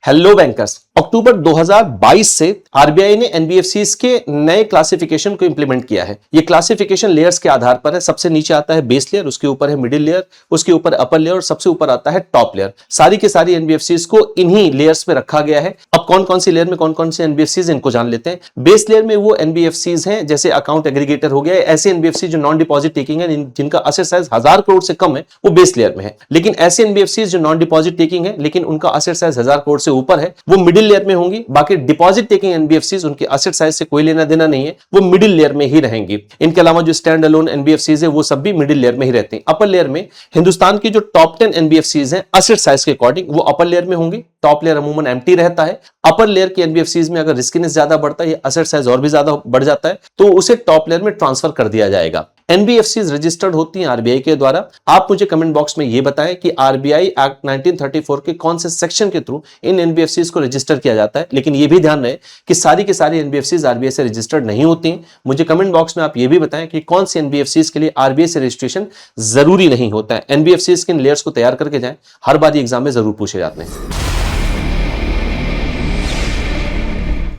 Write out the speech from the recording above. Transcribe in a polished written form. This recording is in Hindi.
हेलो बैंकर्स, अक्टूबर 2022 से आरबीआई ने एनबीएफसीज के नए क्लासिफिकेशन को इंप्लीमेंट किया है। ये क्लासिफिकेशन लेयर्स के आधार पर है। सबसे नीचे आता है बेस लेयर, उसके ऊपर है मिडिल लेयर, उसके ऊपर अपर लेयर और सबसे ऊपर आता है टॉप लेयर। सारी की सारी एनबीएफसीज को इन्हीं लेयर्स पे रखा गया है। अब कौन कौन सी लेयर में कौन कौन से एनबीएफसीज इनको जान लेते हैं। बेस लेयर में वो एनबीएफसीज हैं जैसे अकाउंट एग्रीगेटर हो गया, ऐसे एनबीएफसी जो नॉन डिपॉजिट टेकिंग है, जिनका असेट साइज 1000 करोड़ से कम है, वो बेस लेयर में है। लेकिन ऐसे एनबीएफसीज जो नॉन डिपॉजिट टेकिंग है लेकिन उनका असेट साइज 1000 करोड़ से ऊपर है, वो मिडिल लेयर में होंगी। बाकी डिपॉजिट टेकिंग एनबीएफसीज, उनके एसेट साइज से कोई लेना देना नहीं है, वो मिडिल लेयर में ही रहेंगी। इनके अलावा जो स्टैंड अलोन एनबीएफसीज है वो सब भी मिडिल लेयर में ही रहते हैं। अपर लेयर में हिंदुस्तान की जो टॉप 10 एनबीएफसीज हैं एसेट साइज के अकॉर्डिंग, वो अपर लेयर में होंगी। टॉप लेयर अमूमन एम्प्टी रहता है। अपर लेयर की एनबीएफसीज में अगर रिस्कीनेस ज्यादा बढ़ता है, एसेट साइज और भी ज्यादा बढ़ जाता है, तो उसे टॉप लेयर में ट्रांसफर कर दिया जाएगा। एनबीएफसीज रजिस्टर्ड होती हैं आरबीआई के द्वारा। आप मुझे कमेंट बॉक्स में यह बताएं कि आरबीआई एक्ट 1934 के कौन से सेक्शन के थ्रू इन एनबीएफसीज को रजिस्टर किया जाता है। लेकिन यह भी ध्यान रहे कि सारी की सारी एनबीएफसीज आरबीआई से रजिस्टर्ड नहीं होती हैं। मुझे कमेंट बॉक्स में आप यह भी बताएं कि कौन सी एनबीएफसीज के लिए आरबीआई से रजिस्ट्रेशन जरूरी नहीं होता है। एनबीएफसीज के इन लेयर्स को तैयार करके जाएं, हर बार एग्जाम में जरूर पूछे जाते हैं।